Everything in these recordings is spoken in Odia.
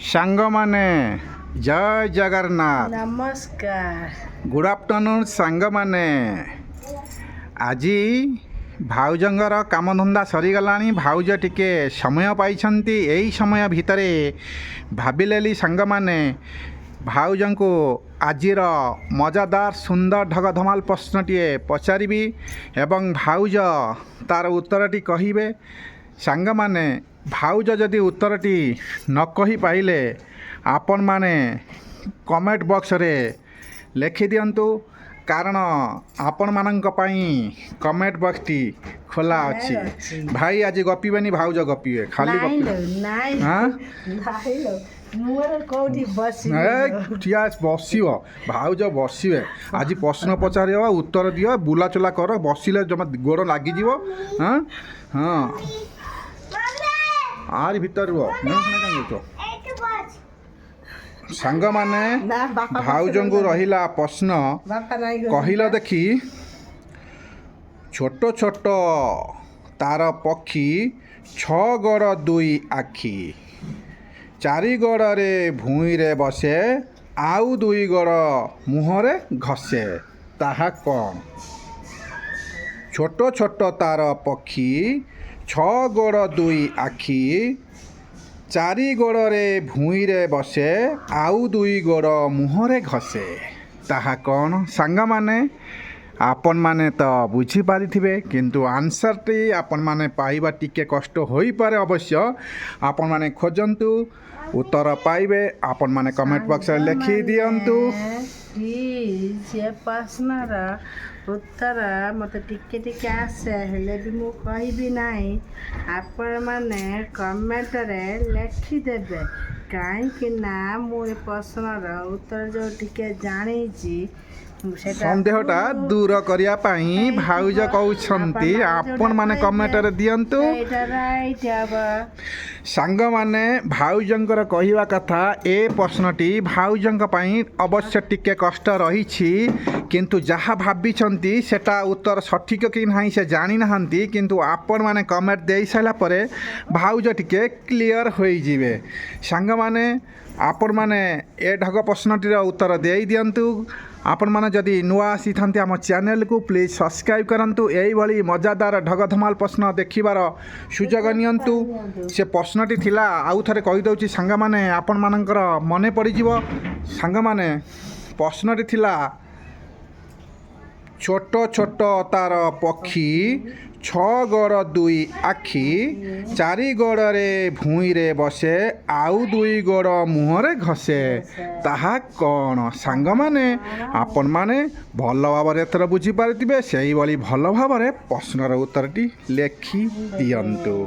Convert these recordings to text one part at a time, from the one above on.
सांग माने जय जगन्नाथ नमस्कार। गुड आफ्टरनून सांग माने आजी भाउजंगर कामधंदा सरीगलानी भाउज टिके समय पाइछंती एई समय भितरे भाविलेली सांग माने भाउजं को आजिर मजादार सुंदर ढगधमाल प्रश्नटिए पचारिबी एवं भाउज तार उत्तरटी कहिबे। सांग माने भाउज जदि उत्तरटी न कहि पाइले आपण माने कमेंट बॉक्स रे लिखि दियंतु कारण आपण मानक पई कमेंट बॉक्स टी खोला अछि। भाई आज गपिबेनी भाउज गपिबे खाली गपिबे हां बसिव भाउज बसवे आज प्रश्न पचार उत्तर दियो बुलाचुला कर बसिले जमा गोड़ लगिज हाँ हाँ आर भीतर सांग माने भाउजं को रहिला प्रश्न कहिला देखी छोट छोट तार पक्षी छ गड़ दुई आखि चारि गड़े भूई रे बसे आउ दुई गड़ मुहरे घसे ताहा कौन। छोट छोट तार पक्षी छ गड़ दुई आखि चारि गड़े भूई रे बसे आउ दुई गड़ मुहरे घसे ताहा कौन। सांग माने आपण माने तो बुझी पारिथिबे किंतु आंसरटी आपण माने पाइबा टिके कष्ट होई पारे अवश्य आपण माने खोजंतु उत्तर पाइबे आपण माने कमेंट बॉक्स रे लिखि दियंतु। प्लीज ये प्रश्नर उत्तर मते टिके टिके आसे हेले भी मु कहिबी नाही आपण माने कमेंट रे लिखि देबे काहे ना मु ए प्रश्नर उत्तर जो टिके जानी छी संदेहटा दूर करिया पाई भाउज कहउछंती आपण माने कमेंट रे दियंतु। सांग माने भाउजंकर कहिवा कथा ए प्रश्नटी भाउजंक पई अवश्य टिके कष्ट रही छी किंतु जहाँ भाविछंती सेटा उत्तर सठिक कि नाही से जानि नहंती किंतु आपण माने कमेंट देई साला परे भाउज टिके क्लियर होई जिवे। सांग माने आपण माने ए ढग प्रश्नटीर उत्तर देई दियंतु। आपण माने जदि नुआ आसी थांती आम चैनल को प्लीज सब्सक्राइब करंतु एई भली मजादार ढगधमाल प्रश्न देखिबार सुजोग नियंतु। से प्रश्नटी थिला आउ थरे कहि दउची सांग माने आपण मानकर मने पड़ी जिवो। सांग माने प्रश्नटी थिला छोट छोट तार पक्षी छ गड़ दुई आखि चारि गड़े भूई रे बसे आउ दुई गड़ मुहरे घसे ताहा कौन। सांग माने आपण माने भल भाव एथर बुझी पारिथिबे सेही भली भल भाव प्रश्नर उत्तरटी लिखि दियंतु।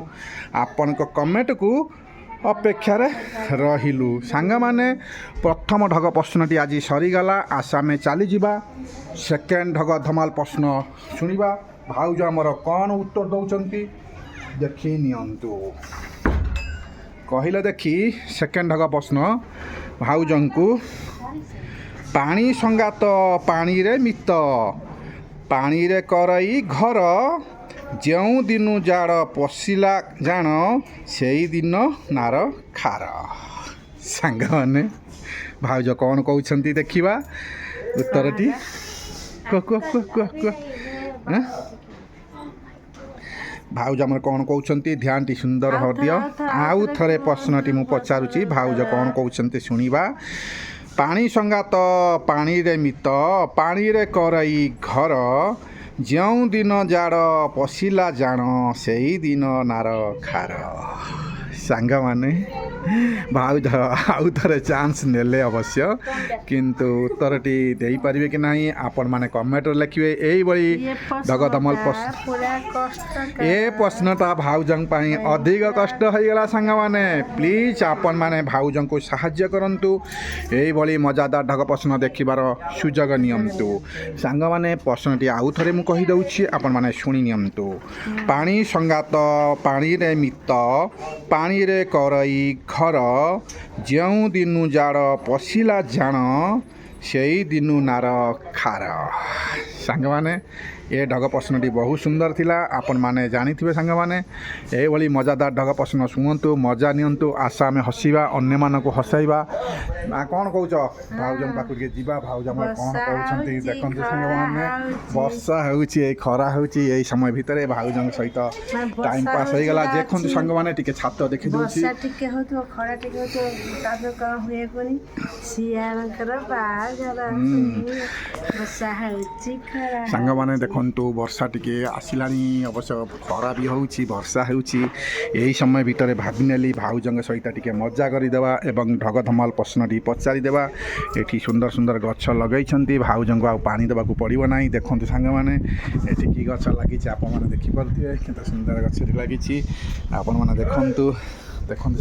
आपण को कमेंट को अपेक्षा रहिलु। सांग माने प्रथम ढग प्रश्नटी आज सरीगला आसामे चली जिबा सेकेंड ढग धमाल प्रश्न सुनिबा भाउज आमर कौन उत्तर दौचंती देखि नियंतु। कहिले देखी सेकेंड ढग प्रश्न भाउजंकु पानी संगात पानी रे मित पानी रे करई घर जेउ दिनु जाड़ पशिला जान सेई दिन नार खार। सांग माने भाउज कौन कहउछंती देखिबा उत्तरटी भाउज आमर कौन कहउछंती ध्यान टी सुंदर हो दियो आउ थरे प्रश्नटी मु पचारुची भाउज कौन कहउछंती सुनिबा। पानी संगात पानी रे मित पानी रे करई घर जेउ दिन जाड़ पशिला जान सेई दिन नार खार। सांग माने भाउज आउ थरे चांस नेले अवश्य किंतु उत्तरटी देई पारिबे कि नाही आपण माने कमेंट लिखिबे। एई बळी ढगधमाल प्रश्न ए प्रश्नटा भाउजं पई अधिक कष्ट होई गेला। सांग माने प्लीज आपण माने भाउजं को सहाय्य करंतु एई बळी मजादार ढग प्रश्न देखिबार सुजोग नियंतु। सांग माने प्रश्नटी आउ थरे मु कहि दउछि आपण माने सुनि नियंतु। पानी संगात पानी रे मित पानी रे करई घर जेउ दिनु जाड़ पशिला जान सेई दिनु नार खार। सांग माने ଏ ଢଗ ପ୍ରଶ୍ନଟି ବହୁତ ସୁନ୍ଦର ଥିଲା। ଆପଣମାନେ ଜାଣିଥିବେ ସାଙ୍ଗମାନେ, ଏଇଭଳି ମଜାଦାର ଢଗ ପ୍ରଶ୍ନ ଶୁଣନ୍ତୁ, ମଜା ନିଅନ୍ତୁ। ଆସ ଆମେ ହସିବା, ଅନ୍ୟମାନଙ୍କୁ ହସାଇବା। ନା କ'ଣ କହୁଛ? ଭାଉଜଙ୍କ ପାଖକୁ ଟିକେ ଯିବା। ଭାଉଜ ଆମର କ'ଣ କହୁଛନ୍ତି ଦେଖନ୍ତୁ ସାଙ୍ଗମାନେ। ବର୍ଷା ହେଉଛି, ଏଇ ଖରା ହେଉଛି, ଏଇ ସମୟ ଭିତରେ ଭାଉଜଙ୍କ ସହିତ ଟାଇମ୍ ପାସ୍ ହେଇଗଲା। ଦେଖନ୍ତୁ ସାଙ୍ଗମାନେ, ଟିକେ ଛାତ ଦେଖିଦେଉଛି। ବର୍ଷା ଟିକେ ହଉଥିବ, ଖରା ଟିକେ ହଉଥିବ, ତାପରେ କ'ଣ ହୁଏ କୁହନି, ଶିଆଳଙ୍କର ବାହାଘର। ବର୍ଷା ହେଉଛି, ଖରା ସାଙ୍ଗମାନେ ଦେଖନ୍ତୁ, ବର୍ଷା ଟିକେ ଆସିଲାଣି। ଅବଶ୍ୟ ଖରା ବି ହେଉଛି, ବର୍ଷା ହେଉଛି। ଏହି ସମୟ ଭିତରେ ଭାବିନେଲି ଭାଉଜଙ୍କ ସହିତ ଟିକେ ମଜା କରିଦେବା ଏବଂ ଢଗ ଧମାଲ ପ୍ରଶ୍ନଟି ପଚାରିଦେବା। ଏଠି ସୁନ୍ଦର ସୁନ୍ଦର ଗଛ ଲଗାଇଛନ୍ତି, ଭାଉଜଙ୍କୁ ଆଉ ପାଣି ଦେବାକୁ ପଡ଼ିବ ନାହିଁ। ଦେଖନ୍ତୁ ସାଙ୍ଗମାନେ, ଏଠି କି ଗଛ ଲାଗିଛି ଆପଣମାନେ ଦେଖିପାରୁଥିବେ, କେତେ ସୁନ୍ଦର ଗଛଟି ଲାଗିଛି। ଆପଣମାନେ ଦେଖନ୍ତୁ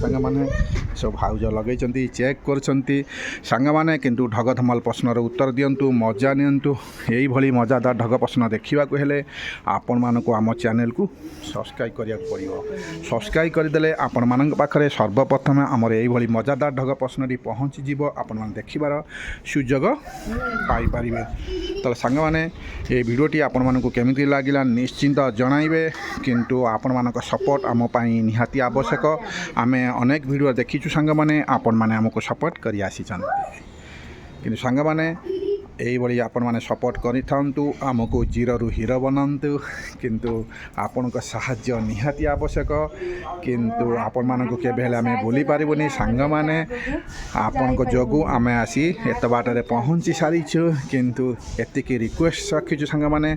ସାଙ୍ଗମାନେ, ସବୁ ଭାଉଜ ଲଗାଇଛନ୍ତି, ଚେକ୍ କରୁଛନ୍ତି ସାଙ୍ଗମାନେ। କିନ୍ତୁ ଢଗ ଧମାଲ ପ୍ରଶ୍ନର ଉତ୍ତର ଦିଅନ୍ତୁ, ମଜା ନିଅନ୍ତୁ। ଏଇଭଳି ମଜାଦାର ଢଗ ପ୍ରଶ୍ନ ଦେଖିବାକୁ ହେଲେ ଆପଣମାନଙ୍କୁ ଆମ ଚ୍ୟାନେଲକୁ ସବସ୍କ୍ରାଇବ୍ କରିବାକୁ ପଡ଼ିବ। ସବସ୍କ୍ରାଇବ୍ କରିଦେଲେ ଆପଣମାନଙ୍କ ପାଖରେ ସର୍ବପ୍ରଥମେ ଆମର ଏଇଭଳି ମଜାଦାର ଢଗ ପ୍ରଶ୍ନଟି ପହଞ୍ଚିଯିବ। ଆପଣମାନେ ଦେଖିବାର ସୁଯୋଗ ପାଇପାରିବେ। ତାହେଲେ ସାଙ୍ଗମାନେ, এই ଭିଡ଼ିଓଟି ଆପଣମାନଙ୍କୁ କେମିତି ଲାଗିଲା ନିଶ୍ଚିନ୍ତ ଜଣାଇବେ। କିନ୍ତୁ ଆପଣମାନଙ୍କ ସପୋର୍ଟ ଆମ ପାଇଁ ନିହାତି ଆବଶ୍ୟକ। ଆମେ ଅନେକ ଭିଡ଼ିଓ ଦେଖିଛୁ ସାଙ୍ଗମାନେ, ଆପଣମାନେ ଆମକୁ ସପୋର୍ଟ କରି ଆସିଛନ୍ତି। କିନ୍ତୁ ସାଙ୍ଗମାନେ, এইଭଳି ଆପଣମାନେ ସପୋର୍ଟ କରିଥାନ୍ତୁ, ଆମକୁ ଜିରୋରୁ ହିରୋ ବନାନ୍ତୁ। କିନ୍ତୁ ଆପଣଙ୍କ ସାହାଯ୍ୟ ନିହାତି ଆବଶ୍ୟକ। କିନ୍ତୁ ଆପଣମାନଙ୍କୁ କେବେ ହେଲେ ଆମେ ଭୁଲି ପାରିବୁନି ସାଙ୍ଗମାନେ। ଆପଣଙ୍କ ଯୋଗୁଁ ଆମେ ଆସି ଏତେ ବାଟରେ ପହଞ୍ଚି ସାରିଛୁ। କିନ୍ତୁ ଏତିକି ରିକ୍ୱେଷ୍ଟ ରଖିଛୁ ସାଙ୍ଗମାନେ,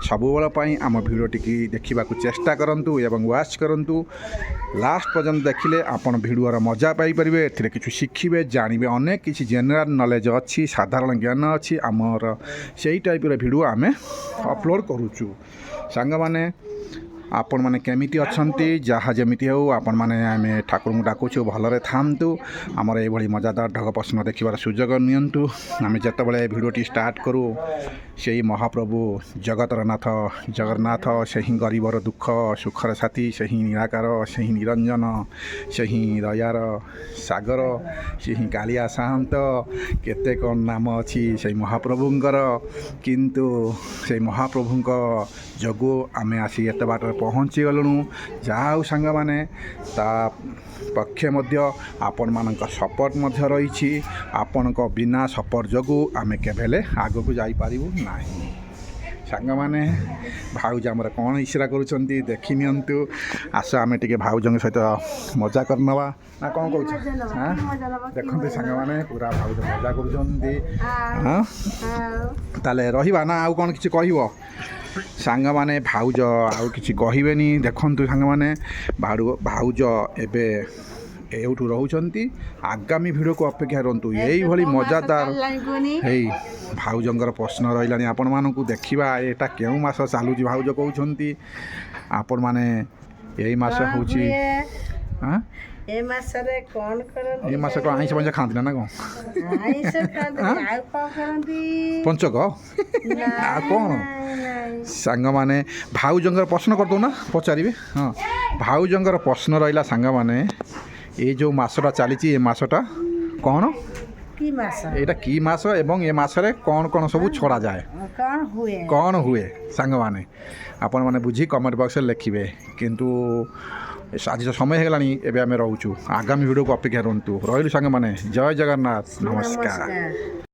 ସବୁବେଳ ପାଇଁ ଆମ ଭିଡ଼ିଓଟିକି ଦେଖିବାକୁ ଚେଷ୍ଟା କରନ୍ତୁ ଏବଂ ୱାଚ୍ କରନ୍ତୁ। ଲାଷ୍ଟ ପର୍ଯ୍ୟନ୍ତ ଦେଖିଲେ ଆପଣ ଭିଡ଼ିଓର ମଜା ପାଇପାରିବେ। ଏଥିରେ କିଛି ଶିଖିବେ, ଜାଣିବେ, ଅନେକ କିଛି ଜେନେରାଲ୍ ନଲେଜ୍ ଅଛି, ସାଧାରଣ ଜ୍ଞାନ ଅଛି। ଆମର ସେଇ ଟାଇପ୍ର ଭିଡ଼ିଓ ଆମେ ଅପଲୋଡ଼ କରୁଛୁ ସାଙ୍ଗମାନେ। ଆପଣମାନେ କେମିତି ଅଛନ୍ତି? ଯାହା ଯେମିତି ହେଉ, ଆପଣମାନେ ଆମେ ଠାକୁରଙ୍କୁ ଡାକୁଛୁ ଭଲରେ ଥାଆନ୍ତୁ। ଆମର ଏଇଭଳି ମଜାଦାର ଢଗ ପ୍ରଶ୍ନ ଦେଖିବାର ସୁଯୋଗ ନିଅନ୍ତୁ। ଆମେ ଯେତେବେଳେ ଭିଡ଼ିଓଟି ଷ୍ଟାର୍ଟ କରୁ, ସେହି ମହାପ୍ରଭୁ ଜଗତର ନାଥ ଜଗନ୍ନାଥ, ସେହି ଗରିବର ଦୁଃଖ ସୁଖର ସାଥୀ, ସେହି ନିରାକାର, ସେହି ନିରଞ୍ଜନ, ସେହି ଦୟାର ସାଗର, ସେହି କାଳିଆ ସାଆନ୍ତ, କେତେ କ'ଣ ନାମ ଅଛି ସେହି ମହାପ୍ରଭୁଙ୍କର। କିନ୍ତୁ ସେହି ମହାପ୍ରଭୁଙ୍କ ଯୋଗୁଁ ଆମେ ଆସି ଏତେ ବାଟରେ ପହଞ୍ଚିଗଲୁଣୁ। ଯାହା ହେଉ ସାଙ୍ଗମାନେ, ତା ପକ୍ଷେ ମଧ୍ୟ ଆପଣମାନଙ୍କ ସପୋର୍ଟ ମଧ୍ୟ ରହିଛି। ଆପଣଙ୍କ ବିନା ସପୋର୍ଟ ଯୋଗୁଁ ଆମେ କେବେ ହେଲେ ଆଗକୁ ଯାଇପାରିବୁ ନାହିଁ ସାଙ୍ଗମାନେ। ଭାଉଜ ଆମର କ'ଣ ଇସାରା କରୁଛନ୍ତି ଦେଖି ନିଅନ୍ତୁ। ଆସ ଆମେ ଟିକେ ଭାଉଜଙ୍କ ସହିତ ମଜା କରିନେବା। ନା କ'ଣ କହୁଛ? ଦେଖନ୍ତୁ ସାଙ୍ଗମାନେ, ପୁରା ଭାଉଜ ମଜା କରୁଛନ୍ତି। ତାହେଲେ ରହିବା ନା ଆଉ କ'ଣ କିଛି କହିବ? ସାଙ୍ଗମାନେ, ଭାଉଜ ଆଉ କିଛି କହିବେନି। ଦେଖନ୍ତୁ ସାଙ୍ଗମାନେ, ଭାଉଜ ଏବେ ଏଇଠୁ ରହୁଛନ୍ତି। ଆଗାମୀ ଭିଡ଼ିଓକୁ ଅପେକ୍ଷା କରନ୍ତୁ। ଏଇଭଳି ମଜାଦାର ହେଇ ଭାଉଜଙ୍କର ପ୍ରଶ୍ନ ରହିଲାଣି ଆପଣମାନଙ୍କୁ। ଦେଖିବା ଏଇଟା କେଉଁ ମାସ ଚାଲୁଛି ଭାଉଜ କହୁଛନ୍ତି। ଆପଣମାନେ, ଏଇ ମାସ ହେଉଛି ଏ ମାସରେ କ'ଣ କରନ୍ତି? ଏଇ ମାସ କ'ଣ ଆଇଁଷ ଫାଇଁଷ ଖାଆନ୍ତି ନା କ'ଣ? ଆଇଁଷ ଖାଆନ୍ତି, ଆଉ କ'ଣ କରନ୍ତି? ପଞ୍ଚକ ଆଉ କ'ଣ? ସାଙ୍ଗମାନେ, ଭାଉଜଙ୍କର ପ୍ରଶ୍ନ କରିଦେଉନା, ପଚାରିବେ। ହଁ, ଭାଉଜଙ୍କର ପ୍ରଶ୍ନ ରହିଲା ସାଙ୍ଗମାନେ, ଏଇ ଯେଉଁ ମାସଟା ଚାଲିଛି, ଏ ମାସଟା କ'ଣ? କି ମାସ? ଏଇଟା କି ମାସ ଏବଂ ଏ ମାସରେ କ'ଣ କ'ଣ ସବୁ ଛଡ଼ାଯାଏ, କ'ଣ ହୁଏ ସାଙ୍ଗମାନେ? ଆପଣମାନେ ବୁଝି କମେଣ୍ଟ ବକ୍ସରେ ଲେଖିବେ। କିନ୍ତୁ ଆଜି ତ ସମୟ ହେଇଗଲାଣି, ଏବେ ଆମେ ରହୁଛୁ। ଆଗାମୀ ଭିଡ଼ିଓକୁ ଅପେକ୍ଷା କରନ୍ତୁ। ରହିଲୁ ସାଙ୍ଗମାନେ, ଜୟ ଜଗନ୍ନାଥ, ନମସ୍କାର।